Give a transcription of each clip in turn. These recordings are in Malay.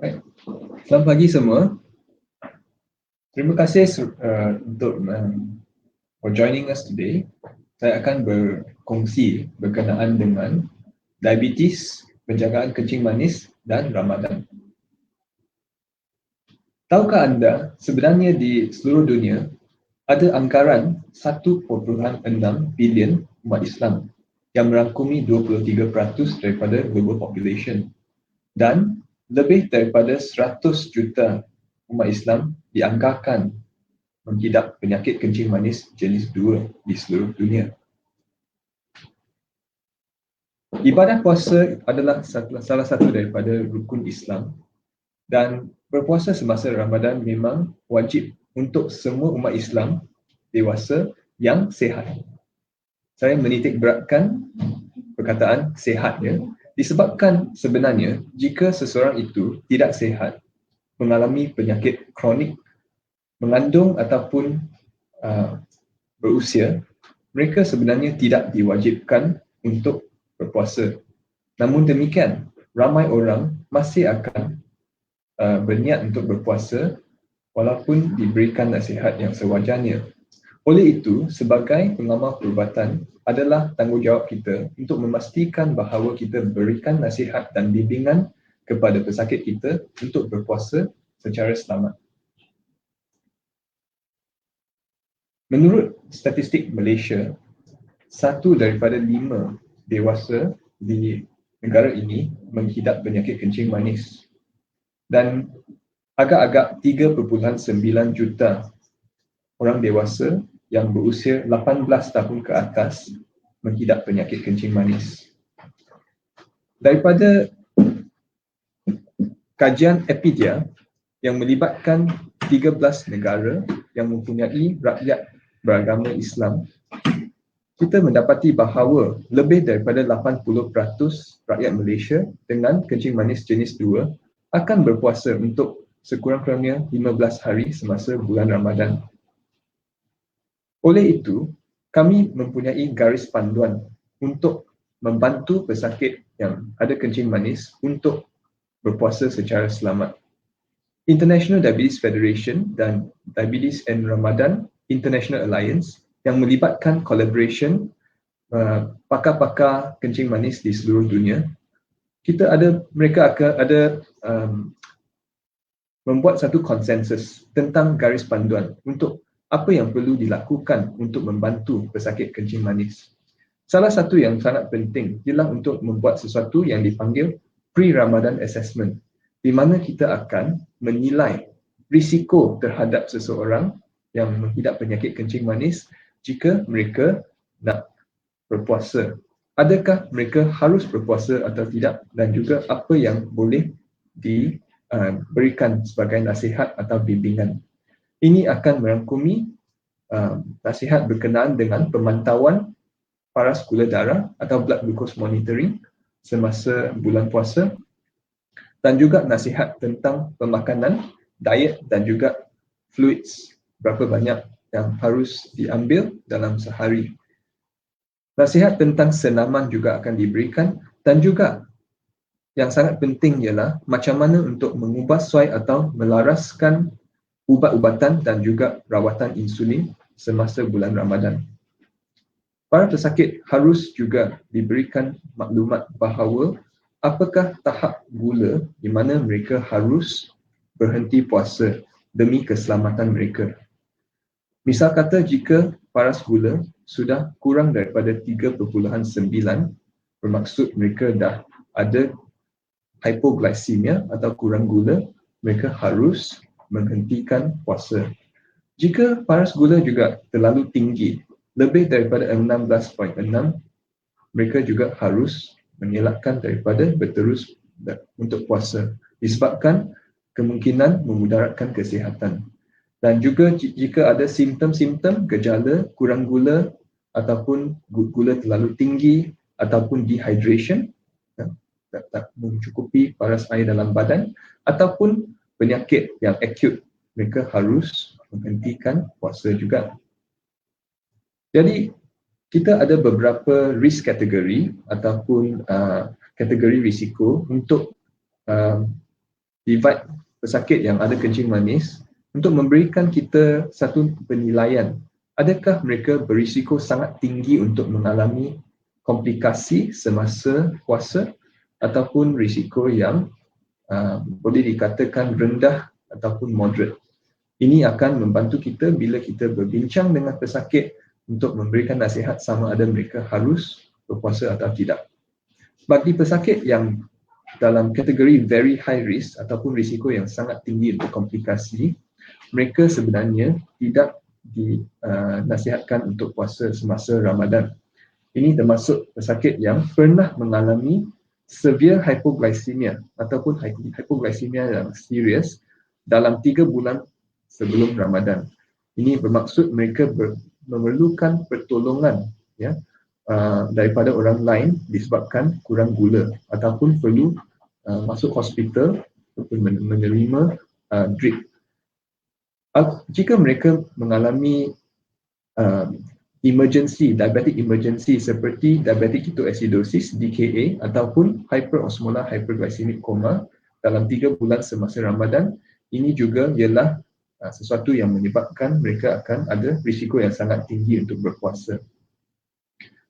Baik. Selamat pagi semua. Terima kasih untuk for joining us today. Saya akan berkongsi berkenaan dengan diabetes, penjagaan kencing manis dan Ramadan. Tahukah anda sebenarnya di seluruh dunia ada anggaran 1.6 bilion umat Islam yang merangkumi 23% daripada global population, dan lebih daripada 100 juta umat Islam dianggarkan mengidap penyakit kencing manis jenis 2 di seluruh dunia. Ibadah puasa adalah salah satu daripada rukun Islam, dan berpuasa semasa Ramadan memang wajib untuk semua umat Islam dewasa yang sihat. Saya menitik beratkan perkataan sihat ya, disebabkan sebenarnya jika seseorang itu tidak sihat, mengalami penyakit kronik, mengandung ataupun berusia, mereka sebenarnya tidak diwajibkan untuk berpuasa. Namun demikian, ramai orang masih akan berniat untuk berpuasa walaupun diberikan nasihat yang sewajarnya. Oleh itu, sebagai pengamal perubatan, adalah tanggungjawab kita untuk memastikan bahawa kita berikan nasihat dan bimbingan kepada pesakit kita untuk berpuasa secara selamat. Menurut statistik Malaysia, 1 daripada 5 dewasa di negara ini menghidap penyakit kencing manis, dan agak-agak 3.9 juta orang dewasa yang berusia 18 tahun ke atas menghidap penyakit kencing manis. Daripada kajian Epidia yang melibatkan 13 negara yang mempunyai rakyat beragama Islam, kita mendapati bahawa lebih daripada 80% rakyat Malaysia dengan kencing manis jenis 2 akan berpuasa untuk sekurang-kurangnya 15 hari semasa bulan Ramadan. Oleh itu, kami mempunyai garis panduan untuk membantu pesakit yang ada kencing manis untuk berpuasa secara selamat. International Diabetes Federation dan Diabetes and Ramadan International Alliance yang melibatkan collaboration pakar-pakar kencing manis di seluruh dunia, mereka akan ada membuat satu konsensus tentang garis panduan untuk apa yang perlu dilakukan untuk membantu pesakit kencing manis. Salah satu yang sangat penting ialah untuk membuat sesuatu yang dipanggil pre-Ramadan assessment, di mana kita akan menilai risiko terhadap seseorang yang menghidap penyakit kencing manis jika mereka nak berpuasa. Adakah mereka harus berpuasa atau tidak, dan juga apa yang boleh diberikan sebagai nasihat atau bimbingan. Ini akan merangkumi nasihat berkenaan dengan pemantauan paras gula darah atau blood glucose monitoring semasa bulan puasa, dan juga nasihat tentang pemakanan, diet dan juga fluids, berapa banyak yang harus diambil dalam sehari. Nasihat tentang senaman juga akan diberikan, dan juga yang sangat penting ialah macam mana untuk mengubah suai atau melaraskan ubat-ubatan dan juga rawatan insulin semasa bulan Ramadan. Para pesakit harus juga diberikan maklumat bahawa apakah tahap gula di mana mereka harus berhenti puasa demi keselamatan mereka. Misal kata, jika paras gula sudah kurang daripada 3.9, bermaksud mereka dah ada hypoglycemia atau kurang gula, mereka harus menghentikan puasa. Jika paras gula juga terlalu tinggi, lebih daripada 16.6, mereka juga harus mengelakkan daripada berterus untuk puasa disebabkan kemungkinan memudaratkan kesihatan. Dan juga jika ada simptom-simptom gejala kurang gula ataupun gula terlalu tinggi ataupun dehydration, tak mencukupi paras air dalam badan, ataupun penyakit yang akut, mereka harus menghentikan puasa juga. Jadi kita ada beberapa risk category ataupun kategori risiko untuk divide pesakit yang ada kencing manis, untuk memberikan kita satu penilaian, adakah mereka berisiko sangat tinggi untuk mengalami komplikasi semasa puasa ataupun risiko yang boleh dikatakan rendah ataupun moderate. Ini akan membantu kita bila kita berbincang dengan pesakit untuk memberikan nasihat sama ada mereka harus berpuasa atau tidak. Bagi pesakit yang dalam kategori very high risk ataupun risiko yang sangat tinggi untuk komplikasi, mereka sebenarnya tidak dinasihatkan untuk puasa semasa Ramadan. Ini termasuk pesakit yang pernah mengalami severe hypoglycemia ataupun hypoglycemia yang serius dalam 3 bulan sebelum Ramadan. Ini bermaksud mereka memerlukan pertolongan daripada orang lain disebabkan kurang gula ataupun perlu masuk hospital untuk menerima drip. Jika mereka mengalami diabetic emergency seperti diabetic ketoacidosis DKA ataupun hyperosmolar hyperglycemic coma dalam 3 bulan semasa Ramadan, ini juga ialah sesuatu yang menyebabkan mereka akan ada risiko yang sangat tinggi untuk berpuasa.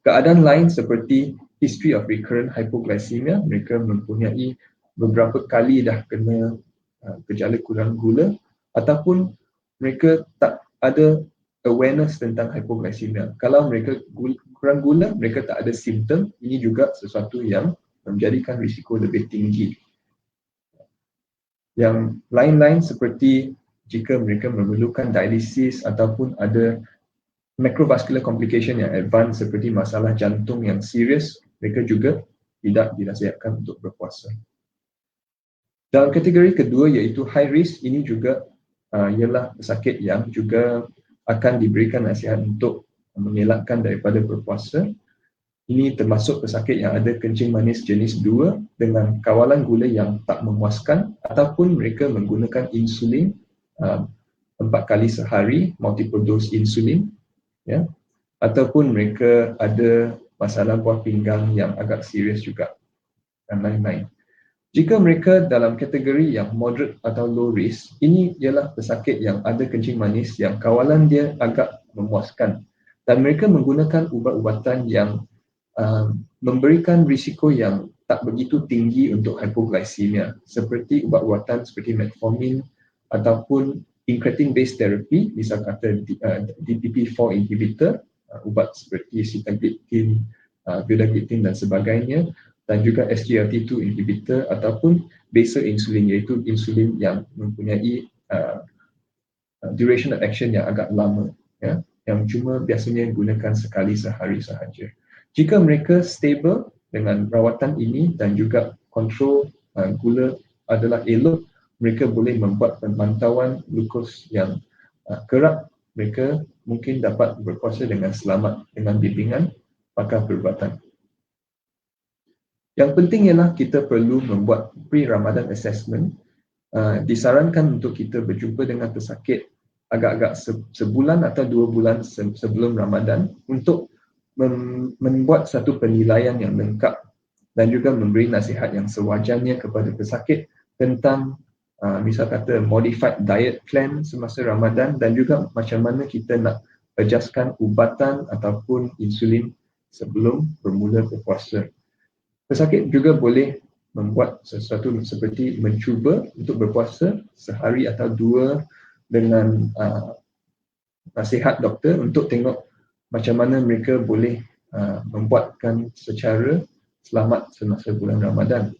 Keadaan lain seperti history of recurrent hypoglycemia, mereka mempunyai beberapa kali dah kena gejala kurang gula ataupun mereka tak ada awareness tentang hypoglycemia. Kalau mereka kurang gula, mereka tak ada simptom, ini juga sesuatu yang menjadikan risiko lebih tinggi. Yang lain-lain seperti jika mereka memerlukan dialisis ataupun ada macrovascular complication yang advance seperti masalah jantung yang serius, mereka juga tidak dinasihatkan untuk berpuasa. Dalam kategori kedua iaitu high risk, ini juga ialah pesakit yang juga akan diberikan nasihat untuk mengelakkan daripada berpuasa. Ini termasuk pesakit yang ada kencing manis jenis 2 dengan kawalan gula yang tak memuaskan ataupun mereka menggunakan insulin 4 kali sehari, multiple dose insulin, ataupun mereka ada masalah buah pinggang yang agak serius juga dan lain-lain. Jika mereka dalam kategori yang moderate atau low risk, ini ialah pesakit yang ada kencing manis yang kawalan dia agak memuaskan dan mereka menggunakan ubat-ubatan yang memberikan risiko yang tak begitu tinggi untuk hypoglycemia seperti ubat-ubatan seperti metformin ataupun incretin based therapy, misal kata DPP-4 inhibitor, ubat seperti sitagliptin, vildagliptin dan sebagainya, dan juga SGLT2 inhibitor ataupun basal insulin iaitu insulin yang mempunyai duration of action yang agak lama, yang cuma biasanya gunakan sekali sehari sahaja. Jika mereka stable dengan rawatan ini dan juga kontrol gula adalah elok, mereka boleh membuat pemantauan glukos yang kerap, mereka mungkin dapat berpuasa dengan selamat dengan bimbingan pakar perubatan. Yang penting ialah kita perlu membuat pre-Ramadan assessment. Disarankan untuk kita berjumpa dengan pesakit agak-agak sebulan atau 2 bulan sebelum Ramadan untuk membuat satu penilaian yang lengkap dan juga memberi nasihat yang sewajarnya kepada pesakit tentang misal kata modified diet plan semasa Ramadan dan juga macam mana kita nak adjustkan ubatan ataupun insulin sebelum bermula berpuasa. Pesakit juga boleh membuat sesuatu seperti mencuba untuk berpuasa sehari atau 2 dengan nasihat doktor untuk tengok macam mana mereka boleh membuatkan secara selamat semasa bulan Ramadan.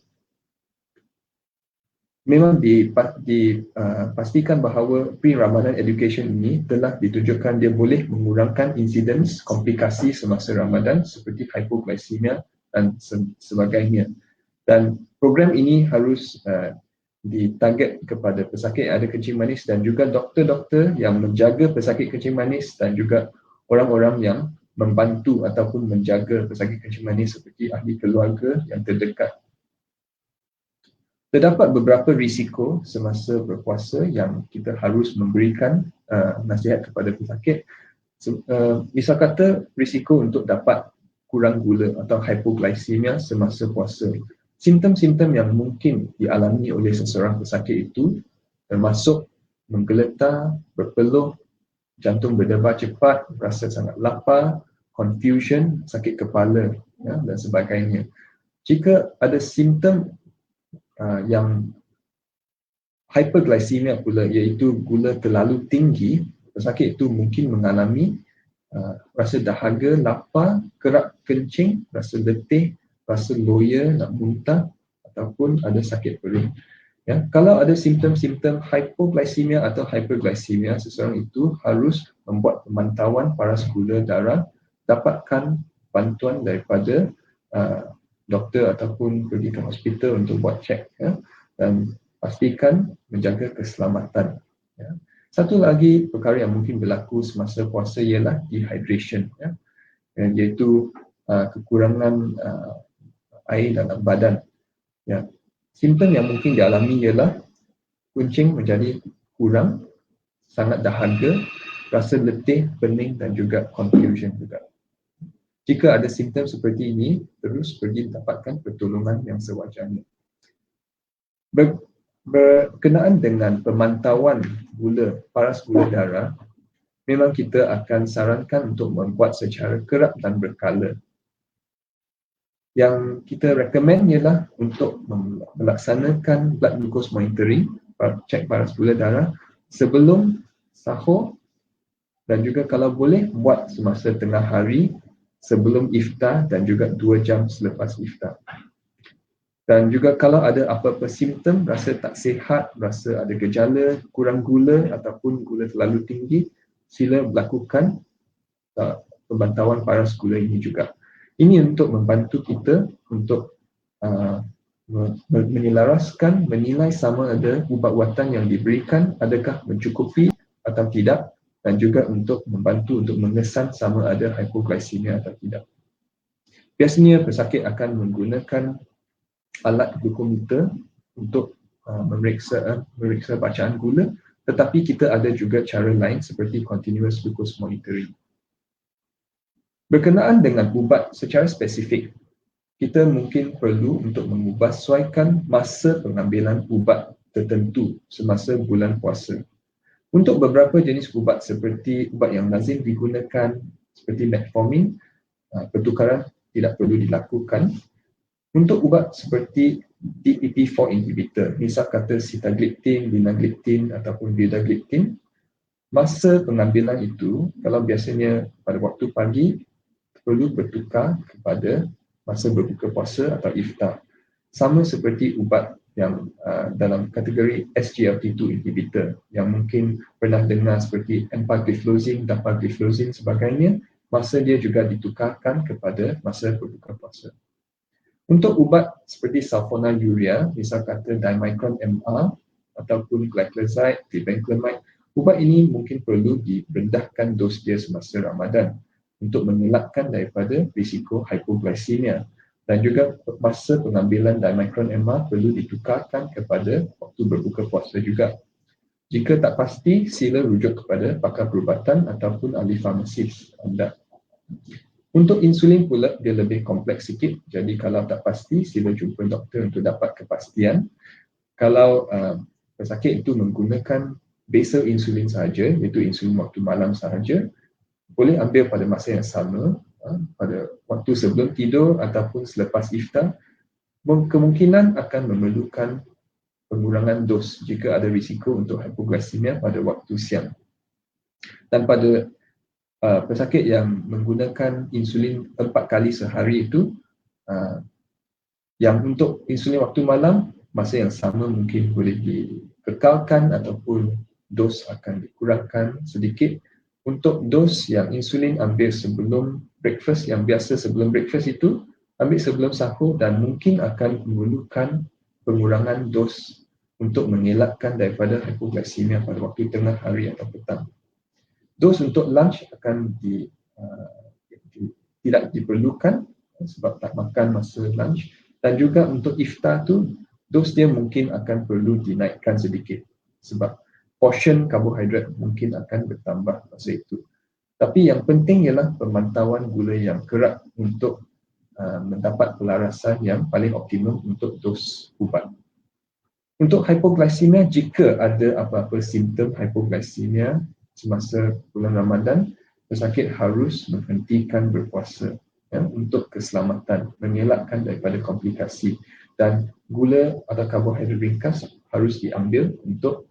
Memang dipastikan bahawa pre-Ramadan education ini telah ditunjukkan dia boleh mengurangkan insidens komplikasi semasa Ramadan seperti hypoglycemia dan sebagainya. Dan program ini harus ditarget kepada pesakit yang ada kencing manis dan juga doktor-doktor yang menjaga pesakit kencing manis dan juga orang-orang yang membantu ataupun menjaga pesakit kencing manis seperti ahli keluarga yang terdekat. Terdapat beberapa risiko semasa berpuasa yang kita harus memberikan nasihat kepada pesakit. Misal kata risiko untuk dapat kurang gula atau hypoglycemia semasa puasa. Simptom-simptom yang mungkin dialami oleh seseorang pesakit itu termasuk menggeletar, berpeluh, jantung berdebar cepat, rasa sangat lapar, confusion, sakit kepala ya, dan sebagainya. Jika ada simptom yang hyperglycemia pula, iaitu gula terlalu tinggi, pesakit itu mungkin mengalami rasa dahaga, lapar, kerap kencing, rasa letih, rasa loya, nak muntah ataupun ada sakit perut. Ya, kalau ada simptom-simptom hypoglycemia atau hyperglycemia, seseorang itu harus membuat pemantauan paras gula darah, dapatkan bantuan daripada doktor ataupun pergi ke hospital untuk buat cek, ya, dan pastikan menjaga keselamatan. Ya. Satu lagi perkara yang mungkin berlaku semasa puasa ialah dehydration, ya, iaitu kekurangan air dalam badan. Ya. Simptom yang mungkin dialami ialah kencing menjadi kurang, sangat dahaga, rasa letih, pening dan juga confusion juga. Jika ada simptom seperti ini, terus pergi dapatkan pertolongan yang sewajarnya. Berkenaan dengan pemantauan gula, paras gula darah, memang kita akan sarankan untuk membuat secara kerap dan berkala. Yang kita recommend ialah untuk melaksanakan blood glucose monitoring, cek paras gula darah sebelum sahur, dan juga kalau boleh buat semasa tengah hari, sebelum iftar dan juga 2 jam selepas iftar. Dan juga kalau ada apa-apa simptom, rasa tak sihat, rasa ada gejala kurang gula ataupun gula terlalu tinggi, sila lakukan pemantauan paras gula ini juga. Ini untuk membantu kita untuk menyelaraskan, menilai sama ada ubat-ubatan yang diberikan adakah mencukupi atau tidak, dan juga untuk membantu untuk mengesan sama ada hypoglycemia atau tidak. Biasanya pesakit akan menggunakan alat glukometer untuk memeriksa bacaan gula, tetapi kita ada juga cara lain seperti continuous glucose monitoring. Berkenaan dengan ubat secara spesifik, kita mungkin perlu untuk mengubahsesuaikan masa pengambilan ubat tertentu semasa bulan puasa. Untuk beberapa jenis ubat seperti ubat yang lazim digunakan seperti metformin, pertukaran tidak perlu dilakukan. Untuk ubat seperti DPP-4 inhibitor, misal kata sitagliptin, linagliptin ataupun vildagliptin, masa pengambilan itu kalau biasanya pada waktu pagi perlu bertukar kepada masa berbuka puasa atau iftar. Sama seperti ubat yang dalam kategori SGLT2 inhibitor yang mungkin pernah dengar seperti empagliflozin, dapagliflozin sebagainya, masa dia juga ditukarkan kepada masa berbuka puasa. Untuk ubat seperti sulfonylurea, misal kata dimicron MR ataupun gliclazide, glibenclamide, ubat ini mungkin perlu direndahkan dos dia semasa Ramadan untuk mengelakkan daripada risiko hypoglycemia, dan juga masa pengambilan dimicron MR perlu ditukarkan kepada waktu berbuka puasa juga. Jika tak pasti, sila rujuk kepada pakar perubatan ataupun ahli farmasis anda. Untuk insulin pula, dia lebih kompleks sikit, jadi kalau tak pasti, sila jumpa doktor untuk dapat kepastian. Kalau pesakit itu menggunakan basal insulin sahaja, iaitu insulin waktu malam sahaja, boleh ambil pada masa yang sama, pada waktu sebelum tidur ataupun selepas iftar. Kemungkinan akan memerlukan pengurangan dos jika ada risiko untuk hypoglycemia pada waktu siang. Dan pada pesakit yang menggunakan insulin 4 kali sehari itu, yang untuk insulin waktu malam, masa yang sama mungkin boleh dikekalkan ataupun dos akan dikurangkan sedikit. Untuk dos yang insulin ambil sebelum breakfast, yang biasa sebelum breakfast itu, ambil sebelum sahur, dan mungkin akan memerlukan pengurangan dos untuk mengelakkan daripada hypoglycemia pada waktu tengah hari atau petang. Dos untuk lunch akan tidak diperlukan sebab tak makan masa lunch, dan juga untuk iftar tu, dos dia mungkin akan perlu dinaikkan sedikit sebab portion karbohidrat mungkin akan bertambah masa itu. Tapi yang penting ialah pemantauan gula yang kerap untuk mendapat pelarasan yang paling optimum untuk dos ubat. Untuk hypoglycemia, jika ada apa-apa simptom hypoglycemia semasa bulan Ramadan, pesakit harus menghentikan berpuasa. untuk keselamatan, mengelakkan daripada komplikasi, dan gula atau karbohidrat ringkas harus diambil untuk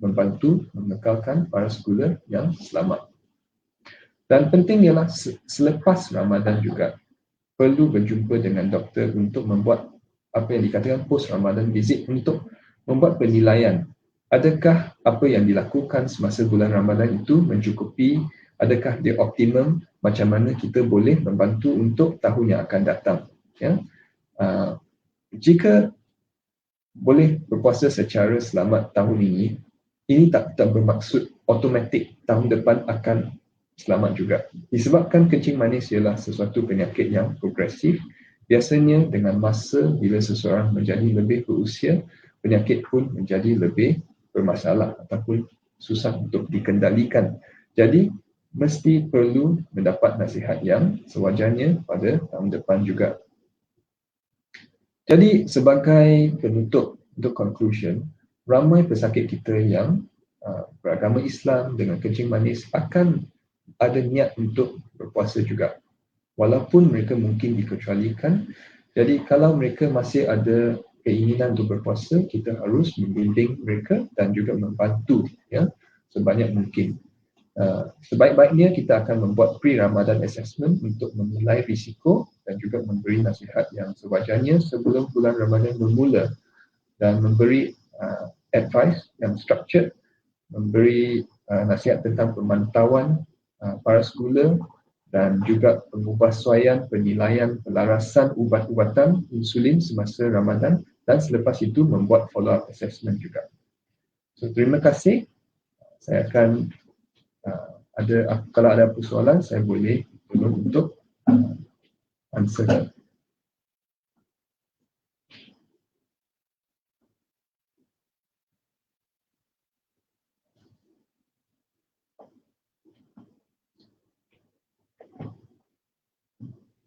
membantu mengekalkan paras gula yang selamat. Dan penting ialah selepas Ramadan juga perlu berjumpa dengan doktor untuk membuat apa yang dikatakan post Ramadan visit, untuk membuat penilaian adakah apa yang dilakukan semasa bulan Ramadan itu mencukupi, adakah dia optimum, macam mana kita boleh membantu untuk tahun yang akan datang. Jika boleh berpuasa secara selamat tahun ini tak bermaksud automatik tahun depan akan selamat juga. Disebabkan kencing manis ialah sesuatu penyakit yang progresif, biasanya dengan masa bila seseorang menjadi lebih berusia, penyakit pun menjadi lebih bermasalah ataupun susah untuk dikendalikan. Jadi, mesti perlu mendapat nasihat yang sewajarnya pada tahun depan juga. Jadi, sebagai penutup, untuk conclusion, ramai pesakit kita yang beragama Islam dengan kencing manis akan ada niat untuk berpuasa juga, walaupun mereka mungkin dikecualikan. Jadi kalau mereka masih ada keinginan untuk berpuasa, kita harus membimbing mereka dan juga membantu sebanyak mungkin. Sebaik-baiknya kita akan membuat pre-Ramadan assessment untuk menilai risiko dan juga memberi nasihat yang sewajarnya sebelum bulan Ramadan bermula, dan memberi advice yang structured, memberi nasihat tentang pemantauan paras gula dan juga pengubahsuaian, penilaian, pelarasan ubat-ubatan insulin semasa Ramadan, dan selepas itu membuat follow-up assessment juga. So, terima kasih. Saya akan kalau ada persoalan, saya boleh tolong untuk answer.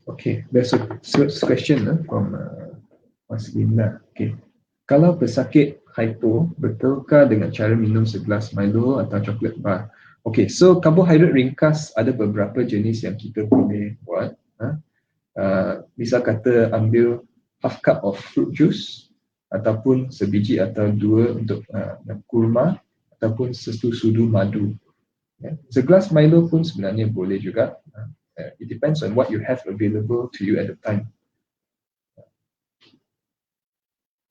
Okay, there's a question from Mas Linda. Okay. Kalau pesakit hypo, betulkah dengan cara minum segelas Milo atau coklat bar? Okay, so karbohidrat ringkas ada beberapa jenis yang kita boleh buat. Misal kata ambil half cup of fruit juice, ataupun sebiji atau dua untuk kurma, ataupun sesudu madu. Segelas Milo pun sebenarnya boleh juga. It depends on what you have available to you at the time.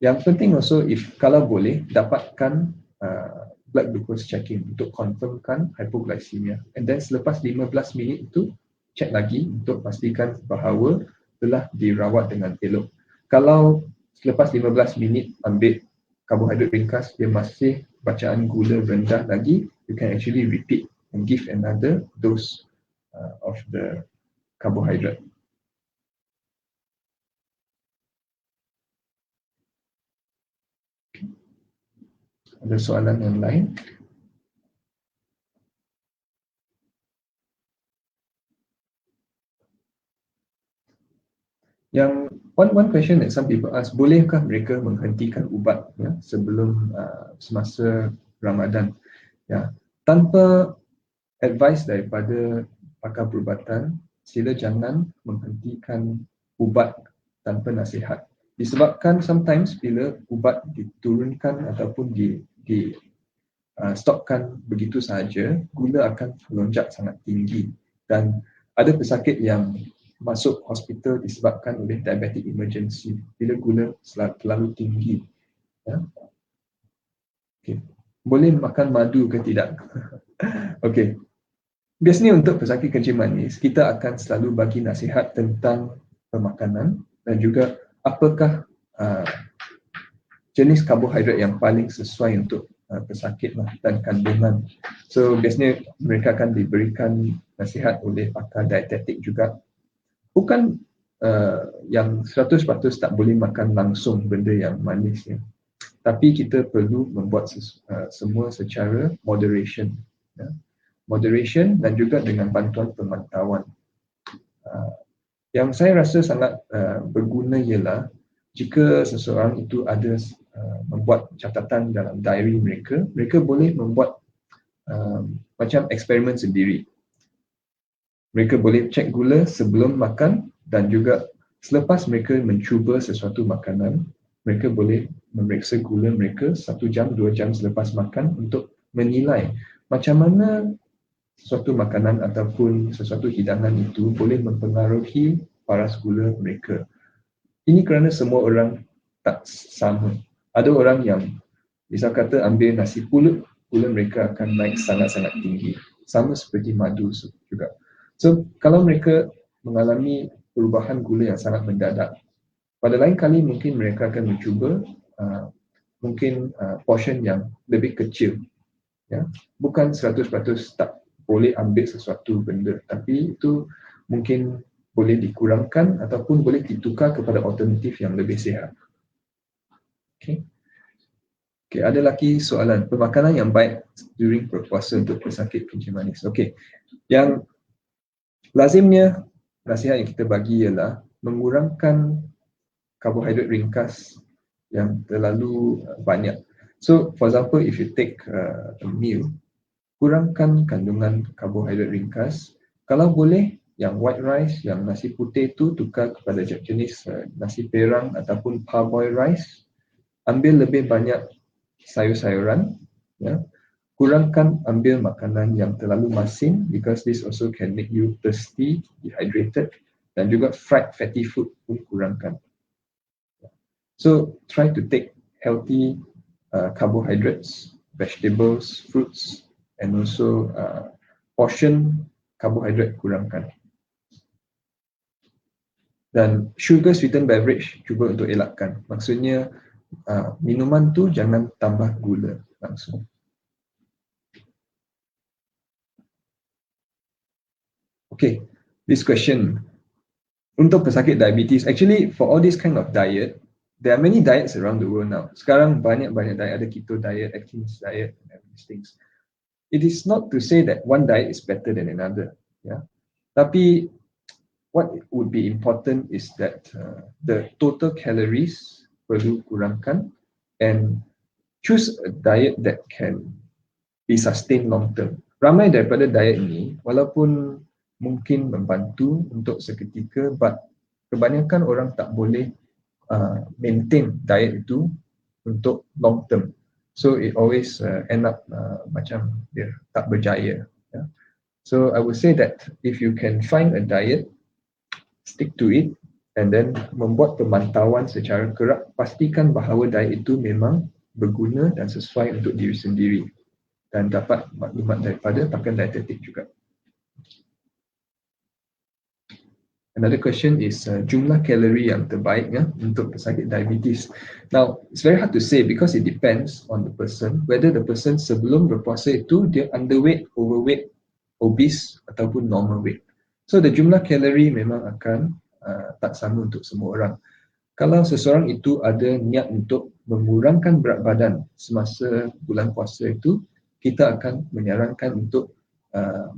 Yang penting also, kalau boleh, dapatkan blood glucose checking untuk confirmkan hypoglycemia. And then selepas 15 minit itu, check lagi untuk pastikan bahawa telah dirawat dengan elok. Kalau selepas 15 minit ambil karbohidrat ringkas, dia masih bacaan gula rendah lagi, you can actually repeat and give another dose of the carbohydrate. Ada soalan yang lain? Yang one question that some people ask, bolehkah mereka menghentikan ubat sebelum semasa Ramadan? Tanpa advice daripada pakar perubatan, sila jangan menghentikan ubat tanpa nasihat. Disebabkan sometimes bila ubat diturunkan ataupun stopkan begitu sahaja, gula akan melonjak sangat tinggi, dan ada pesakit yang masuk hospital disebabkan oleh diabetic emergency bila gula terlalu tinggi. Okay. Boleh makan madu ke tidak? Okey. Biasanya untuk pesakit kencing manis, kita akan selalu bagi nasihat tentang pemakanan dan juga apakah jenis karbohidrat yang paling sesuai untuk pesakit dan kandungan. So biasanya mereka akan diberikan nasihat oleh pakar dietetik juga. Bukan yang 100% tak boleh makan langsung benda yang manis, tapi kita perlu membuat semua secara moderation. Moderation dan juga dengan bantuan pemantauan. Yang saya rasa sangat berguna ialah jika seseorang itu ada membuat catatan dalam diary mereka, mereka boleh membuat macam eksperimen sendiri. Mereka boleh cek gula sebelum makan dan juga selepas mereka mencuba sesuatu makanan, mereka boleh memeriksa gula mereka 1 jam, 2 jam selepas makan untuk menilai macam mana sesuatu makanan ataupun sesuatu hidangan itu boleh mempengaruhi paras gula mereka. Ini kerana semua orang tak sama. Ada orang yang misal kata ambil nasi pulut, gula mereka akan naik sangat-sangat tinggi. Sama seperti madu juga. So, kalau mereka mengalami perubahan gula yang sangat mendadak, pada lain kali mungkin mereka akan mencuba portion yang lebih kecil. Ya. Bukan 100% tak boleh ambil sesuatu benda, tapi itu mungkin boleh dikurangkan ataupun boleh ditukar kepada alternatif yang lebih sihat. Okay. Okay, ada lagi soalan. Pemakanan yang baik during berpuasa untuk pesakit kencing manis. Okay. Yang lazimnya nasihat yang kita bagi ialah mengurangkan karbohidrat ringkas yang terlalu banyak. So, for example, if you take a meal, kurangkan kandungan karbohidrat ringkas. Kalau boleh, yang white rice, yang nasi putih tu tukar kepada jenis nasi perang ataupun parboiled rice. Ambil lebih banyak sayur-sayuran. Ya. Kurangkan ambil makanan yang terlalu masin because this also can make you thirsty, dehydrated, dan juga fried fatty food pun kurangkan. So try to take healthy carbohydrates, vegetables, fruits, and also portion karbohidrat kurangkan. Dan sugar sweetened beverage cuba untuk elakkan. Maksudnya minuman tu jangan tambah gula langsung. Okay, this question. Untuk pesakit diabetes, actually for all this kind of diet, there are many diets around the world now. Sekarang banyak-banyak diet, ada keto diet, Atkins diet, and these things. It is not to say that one diet is better than another. Yeah. Tapi what would be important is that the total calories perlu kurangkan and choose a diet that can be sustained long term. Ramai daripada diet ini, walaupun mungkin membantu untuk seketika, but kebanyakan orang tak boleh maintain diet itu untuk long term. So it always end up macam dia tak berjaya. Yeah. So I would say that if you can find a diet, stick to it, and then membuat pemantauan secara kerap, pastikan bahawa diet itu memang berguna dan sesuai untuk diri sendiri dan dapat maklumat daripada pakar dietetik juga. Another question is jumlah kalori yang terbaik untuk pesakit diabetes. Now, it's very hard to say because it depends on the person, whether the person sebelum berpuasa itu dia underweight, overweight, obese ataupun normal weight. So, the jumlah kalori memang akan tak sama untuk semua orang. Kalau seseorang itu ada niat untuk mengurangkan berat badan semasa bulan puasa itu, kita akan menyarankan untuk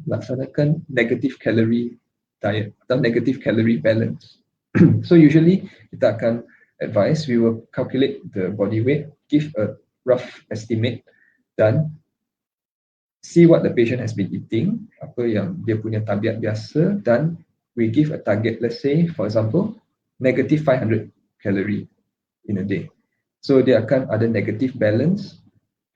melaksanakan negative calorie diet atau negative calorie balance. So usually kita akan advise, we will calculate the body weight, give a rough estimate dan see what the patient has been eating, apa yang dia punya tabiat biasa, dan we give a target, let's say for example negative 500 calorie in a day. So dia akan ada negative balance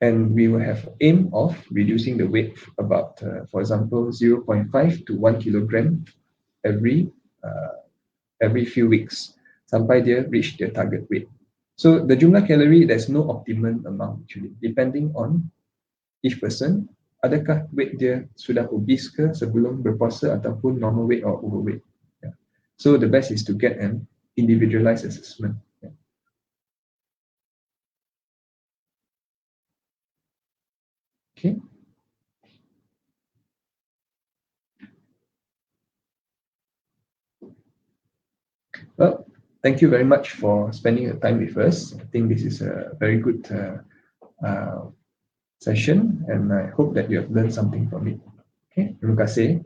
and we will have aim of reducing the weight about for example 0.5 to 1 kilogram every few weeks sampai dia reach their target weight. So the jumlah kalori, there's no optimum amount actually, depending on each person. Adakah weight dia sudah obese ke sebelum berpuasa ataupun normal weight or overweight. Yeah. So the best is to get an individualized assessment. Yeah. Okay. Well, thank you very much for spending your time with us. I think this is a very good session and I hope that you have learned something from it. Okay, terima kasih.